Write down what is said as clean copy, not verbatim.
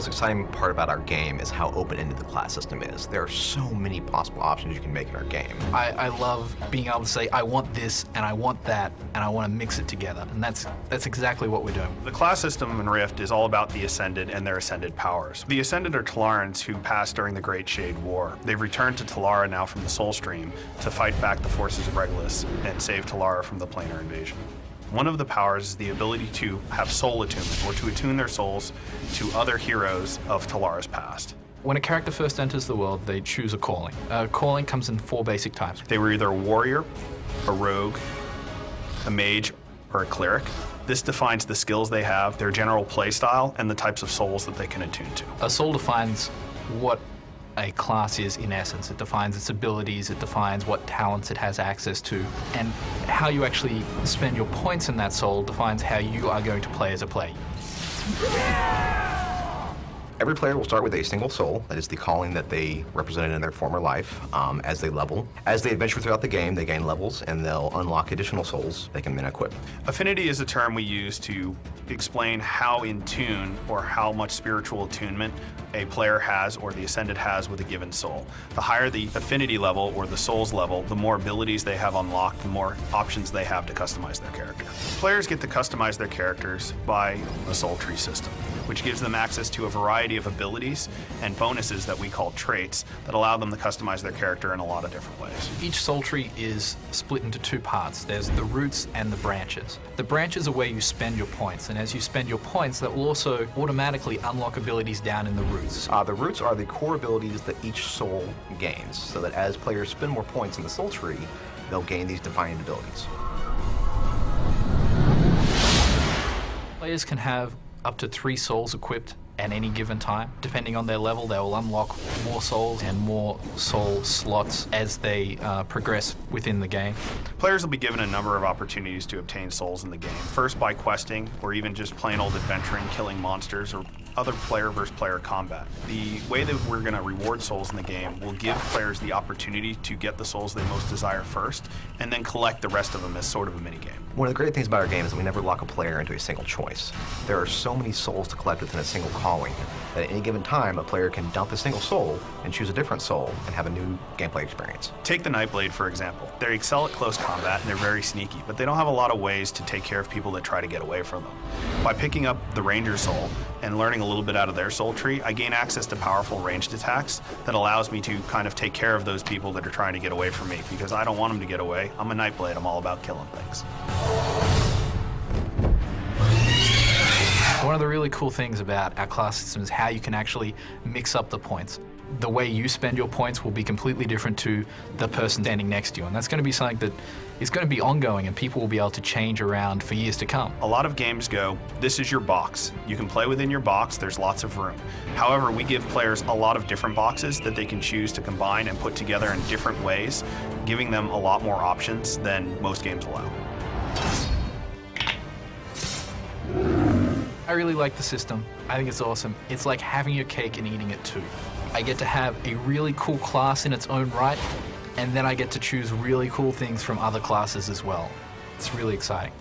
most exciting part about our game is how open-ended the class system is. There are so many possible options you can make in our game. I love being able to say, I want this, and I want that, and I want to mix it together, and that's exactly what we're doing. The class system in Rift is all about the Ascended and their Ascended powers. The Ascended are Telarans who passed during the Great Shade War. They've returned to Telara now from the Soul Stream to fight back the forces of Regulus and save Telara from the planar invasion. One of the powers is the ability to have soul attunement, or to attune their souls to other heroes of Telara's past. When a character first enters the world, they choose a calling. Calling comes in 4 basic types. They were either a warrior, a rogue, a mage, or a cleric. This defines the skills they have, their general play style, and the types of souls that they can attune to. A soul defines what a class is in essence. It defines its abilities, it defines what talents it has access to, and how you actually spend your points in that soul defines how you are going to play as a player. Every player will start with a single soul, that is the calling that they represented in their former life, as they level. As they adventure throughout the game, they gain levels and they'll unlock additional souls they can then equip. Affinity is a term we use to explain how in tune or how much spiritual attunement a player has or the Ascended has with a given soul. The higher the affinity level or the souls level, the more abilities they have unlocked, the more options they have to customize their character. Players get to customize their characters by the soul tree system, which gives them access to a variety of abilities and bonuses that we call traits that allow them to customize their character in a lot of different ways. Each soul tree is split into 2 parts. There's the roots and the branches. The branches are where you spend your points, and as you spend your points, that will also automatically unlock abilities down in the roots. The roots are the core abilities that each soul gains, so that as players spend more points in the soul tree, they'll gain these defined abilities. Players can have up to 3 souls equipped at any given time. Depending on their level, they will unlock more souls and more soul slots as they progress within the game. Players will be given a number of opportunities to obtain souls in the game. First by questing, or even just plain old adventuring, killing monsters, or other player versus player combat. The way that we're going to reward souls in the game will give players the opportunity to get the souls they most desire first, and then collect the rest of them as sort of a mini-game. One of the great things about our game is that we never lock a player into a single choice. There are so many souls to collect within a single calling that at any given time, a player can dump a single soul and choose a different soul and have a new gameplay experience. Take the Nightblade, for example. They excel at close combat and they're very sneaky, but they don't have a lot of ways to take care of people that try to get away from them. By picking up the Ranger soul and learning a little bit out of their soul tree, I gain access to powerful ranged attacks that allows me to kind of take care of those people that are trying to get away from me, because I don't want them to get away. I'm a Nightblade, I'm all about killing things. One of the really cool things about our class system is how you can actually mix up the points. The way you spend your points will be completely different to the person standing next to you, and that's going to be something that is going to be ongoing and people will be able to change around for years to come. A lot of games go, this is your box. You can play within your box, there's lots of room. However, we give players a lot of different boxes that they can choose to combine and put together in different ways, giving them a lot more options than most games allow. I really like the system. I think it's awesome. It's like having your cake and eating it too. I get to have a really cool class in its own right, and then I get to choose really cool things from other classes as well. It's really exciting.